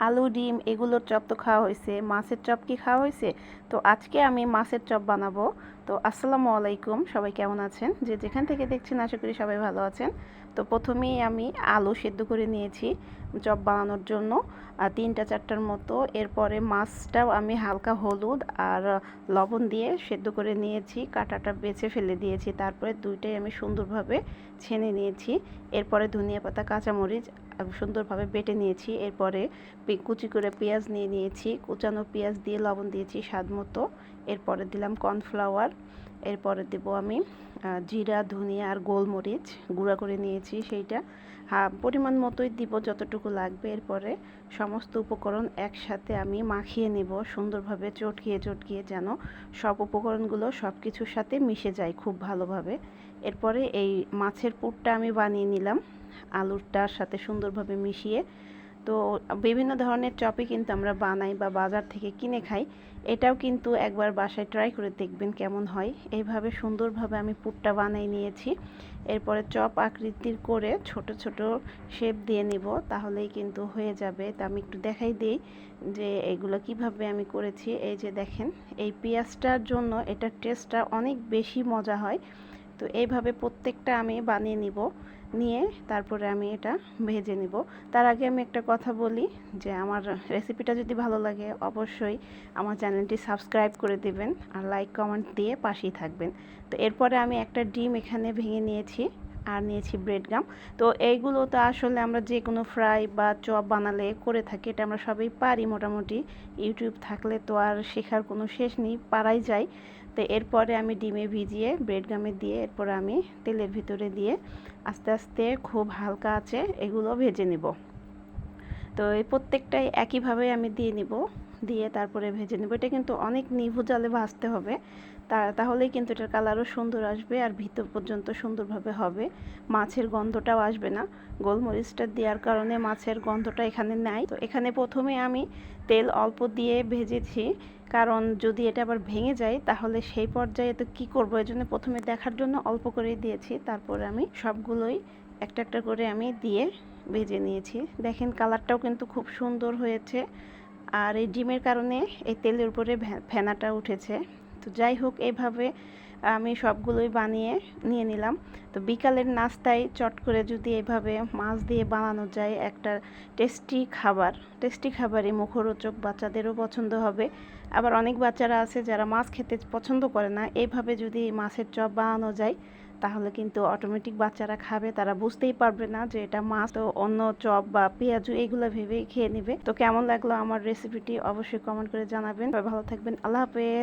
আলু ডিম এগুলোর চপ তো খাওয়া হয়েছে, মাছের চপ কি খাওয়া হয়েছে? তো আজকে আমি মাছের চপ বানাবো। তো আসসালামু আলাইকুম, সবাই কেমন আছেন? যে যেখান থেকে দেখছেন আশা করি সবাই ভালো আছেন। তো প্রথমেই আমি আলু সেদ্ধ করে নিয়েছি চপ বানানোর জন্য, 3-4টার মতো। এরপরে মাছটাও আমি হালকা হলুদ আর লবণ দিয়ে সেদ্ধ করে নিয়েছি, কাঁটাটা বেছে ফেলে দিয়েছি। তারপরে দুইটাই আমি সুন্দরভাবে ছেনে নিয়েছি। এরপরে ধনিয়া পাতা, কাঁচামরিচ সুন্দরভাবে বেটে নিয়েছি। এরপরে কুচি করে পেঁয়াজ নিয়ে নিয়েছি, কুচানো পেঁয়াজ দিয়ে লবণ দিয়েছি স্বাদ মতো। এরপরে দিলাম কর্নফ্লাওয়ার। এরপরে দেব আমি জিরা, ধনিয়া আর গোলমরিচ গুঁড়া করে নিয়েছি, সেইটা পরিমাণ মতোই দিব যতটুকু লাগবে। এরপরে সমস্ত উপকরণ একসাথে আমি মাখিয়ে নেব সুন্দরভাবে, চটকিয়ে চটকিয়ে যেন সব উপকরণগুলো সব কিছুর সাথে মিশে যায় খুব ভালোভাবে। এরপরে এই মাছের পুরটা আমি বানিয়ে নিলাম আলুটার সাথে সুন্দরভাবে মিশিয়ে। তো বিভিন্ন ধরনের চপই কিন্তু আমরা বানাই বা বাজার থেকে কিনে খাই, এটাও কিন্তু একবার বাসায় ট্রাই করে দেখবেন কেমন হয়। এইভাবে সুন্দরভাবে আমি পুরটা বানিয়ে নিয়েছি। এরপরে চপ আকৃতির করে ছোট ছোট শেপ দিয়ে নিব, তাহলেই কিন্তু হয়ে যাবে। তা আমি একটু দেখাই দিই যে এগুলো কিভাবে আমি করেছি। এই যে দেখেন, এই পেঁয়াজটার জন্য এটার টেস্টটা অনেক বেশি মজা হয়। তো এইভাবে প্রত্যেকটা আমি বানিয়ে নিব, নিয়ে তারপরে আমি এটা ভেজে নিব। তার আগে আমি একটা কথা বলি যে আমার রেসিপিটা যদি ভালো লাগে অবশ্যই আমার চ্যানেলটি সাবস্ক্রাইব করে দিবেন আর লাইক কমেন্ট দিয়ে পাশেই থাকবেন। তো এরপরে আমি একটা ডিম এখানে ভেঙে নিয়েছি আর নিয়েছি ব্রেড গাম। তো এইগুলো তো আসলে আমরা যে কোনো ফ্রাই বা চপ বানালে করে থাকি, এটা আমরা সবাই পারি মোটামুটি। ইউটিউব থাকলে তো আর শেখার কোনো শেষ নেই, পারাই যায়। তো এরপরে আমি ডিমে ভিজিয়ে ব্রেড গামে দিয়ে এরপরে আমি তেলের ভিতরে দিয়ে আস্তে আস্তে খুব হালকা আছে এগুলো ভেজে নেব। তো এই প্রত্যেকটাই একইভাবে আমি দিয়ে নিব, দিয়ে তারপরে ভেজে নেব। এটা কিন্তু অনেক নিভু জালে ভাজতে হবে, তাহলেই কিন্তু এটার কালারও সুন্দর আসবে আর ভিতর পর্যন্ত সুন্দরভাবে হবে, মাছের গন্ধটাও আসবে না। গোলমরিচটা দেওয়ার কারণে মাছের গন্ধটা এখানে নাই। তো এখানে প্রথমে আমি তেল অল্প দিয়ে ভেজেছি, কারণ যদি এটা আবার ভেঙে যায় তাহলে সেই পর্যায়ে তো কী করবো, এই জন্য প্রথমে দেখার জন্য অল্প করে দিয়েছি। তারপরে আমি সবগুলোই একটা একটা করে আমি দিয়ে ভেজে নিয়েছি। দেখেন কালারটাও কিন্তু খুব সুন্দর হয়েছে, আর এই ডিমের কারণে এই তেলের উপরে ফেনাটা উঠেছে। তো যাই হোক, এইভাবে আমি সবগুলোই বানিয়ে নিয়ে নিলাম। তো বিকালের নাস্তায় চট করে যদি এভাবে মাছ দিয়ে বানানো যায় একটা টেস্টি খাবারই মুখরোচক, বাচ্চাদেরও পছন্দ হবে। আবার অনেক বাচ্চারা আছে যারা মাছ খেতে পছন্দ করে না, এইভাবে যদি মাছের চপ বানানো যায় তাহলে কিন্তু অটোমেটিক বাচ্চারা খাবে, তারা বুঝতেই পারবে না যে এটা মাছ। তো অন্য চপ বা পেঁয়াজু এগুলো ভেবেই খেয়ে নেবে। তো কেমন লাগলো আমার রেসিপিটি অবশ্যই কমেন্ট করে জানাবেন। সবাই ভালো থাকবেন, আল্লাহ হাফেজ।